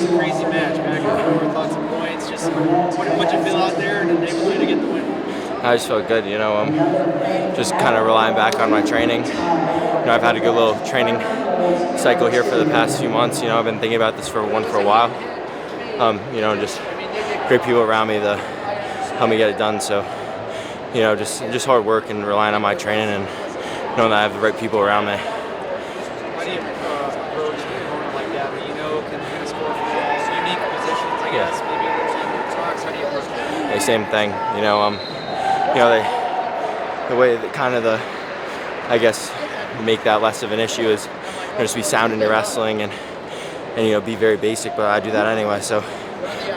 was a crazy match, back and forth, lots of points. Just what'd you feel out there and enable you to get the win? I just felt good, just kind of relying back on my training. I've had a good little training cycle here for the past few months. I've been thinking about this for a while. Just great people around me to help me get it done. So, just hard work and relying on my training and knowing that I have the right people around me. How do you approach an opponent like that where can kind of score from all unique positions, I guess, maybe on the team talks? How do you approach that? The same thing, the way that I guess, make that less of an issue is just be sound in your wrestling and be very basic, but I do that anyway. So,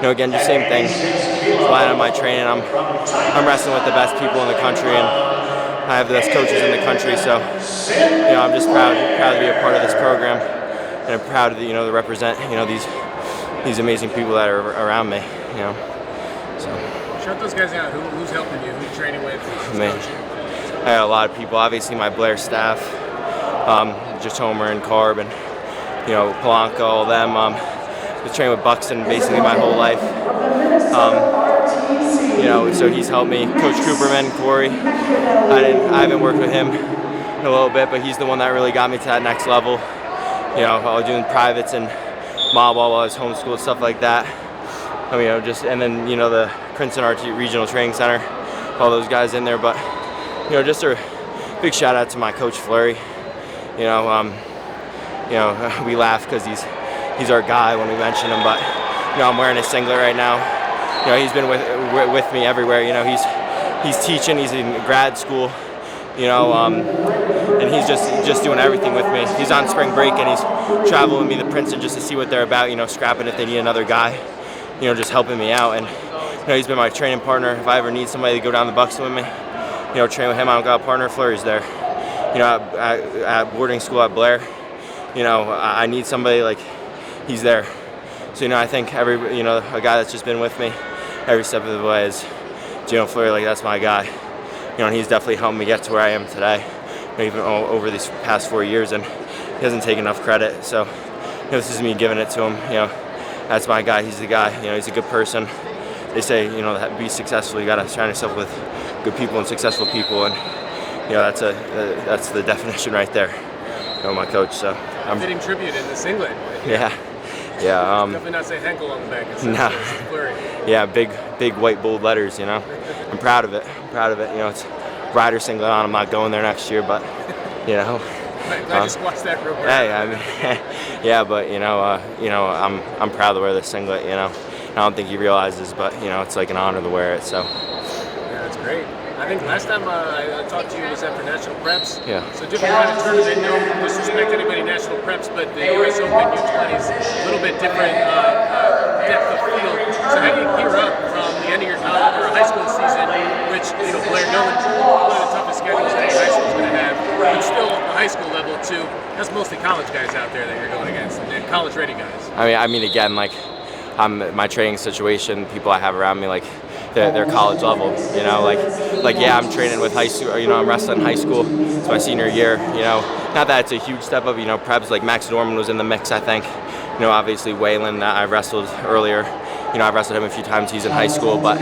again, just same thing. Relying on my training. I'm wrestling with the best people in the country, and I have the best coaches in the country. So, I'm just proud to be a part of this program, and I'm proud to represent these amazing people that are around me. So. Shout those guys out. Who's helping you? Who's training with? Who's coaching? I got a lot of people. Obviously, my Blair staff, just Homer and Carb, and Polanco, all them. Was training with Buxton basically my whole life. So he's helped me. Coach Cooperman, Corey. I haven't worked with him in a little bit, but he's the one that really got me to that next level. I was doing privates and mob while I was homeschooled, stuff like that. And then the Princeton RT Regional Training Center, all those guys in there. But just a big shout out to my coach Fleury. We laugh because he's our guy when we mention him. But I'm wearing a singlet right now. He's been with me everywhere. He's teaching. He's in grad school. And he's just doing everything with me. He's on spring break and he's traveling with me to Princeton just to see what they're about. Scrapping if they need another guy. Just helping me out. And he's been my training partner. If I ever need somebody to go down to Buxton with me, train with him. I've got a partner. Fleury's there. At boarding school at Blair, I need somebody like he's there. So I think a guy that's just been with me every step of the way is Fleury. Like that's my guy. And he's definitely helped me get to where I am today, even over these past 4 years, and he hasn't taken enough credit. So this is me giving it to him. That's my guy. He's the guy. He's a good person. They say to be successful, you got to surround yourself with good people and successful people, and that's the definition right there. My coach. So I'm fitting tribute in the singlet. Yeah. Definitely not say Henckel on the back. It's Fleury. Yeah, big white bold letters. I'm proud of it. It's rider singlet on. I'm not going there next year, but I just watched that real quick. Hey, yeah, but I'm proud to wear this singlet. I don't think he realizes, but it's like an honor to wear it. So. Yeah, that's great. I think last time I talked to you was after National Preps. Yeah. So different kind of tournament. No disrespect to anybody National Preps, but the U.S. Open U20 is a little bit different depth of field. So how do you gear up from the end of your college or high school season, which Blair, knowing one of the toughest schedules that high school is going to have, but still at the high school level too. That's mostly college guys out there that you're going against, and college-ready guys. I mean, again, like my training situation, people I have around me, like. They're college level, yeah, I'm training with high school, I'm wrestling high school. It's my senior year, not that it's a huge step up, preps like Max Norman was in the mix, I think. Obviously Waylon that I wrestled earlier, I've wrestled him a few times. He's in high school, but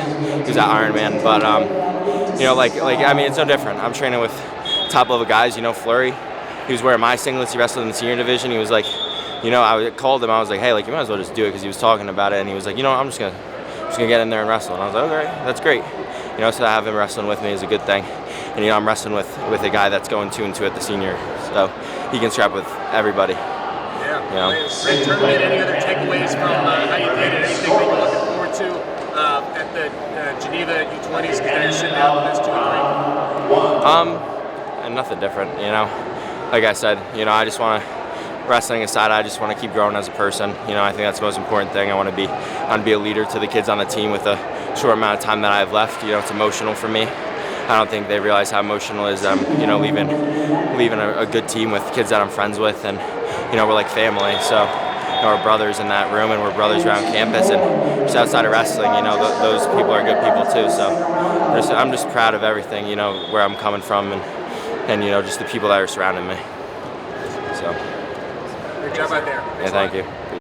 he's at Ironman. But it's no different. I'm training with top level guys. Fleury, he was wearing my singlets. He wrestled in the senior division. He was like, I called him. I was like, hey, you might as well just do it because he was talking about it, and he was like, I'm just gonna get in there and wrestle. And I was like, okay, that's great. So to have him wrestling with me is a good thing. And I'm wrestling with a guy that's going 2-2 at the senior, so he can strap with everybody. Yeah. Great tournament. Any other takeaways from how you did it? Anything that you're looking forward to at the Geneva U20s? Because they're sitting out the next 2 or 3. And nothing different. Like I said, I just want to. Wrestling aside, I just want to keep growing as a person. I think that's the most important thing. I want to be a leader to the kids on the team with a short amount of time that I have left. It's emotional for me. I don't think they realize how emotional it is. Leaving a good team with kids that I'm friends with, and we're like family. So we're brothers in that room, and we're brothers around campus, and just outside of wrestling, those people are good people too. So I'm just proud of everything, where I'm coming from, and just the people that are surrounding me. So. Good job out there. Yeah, thank you.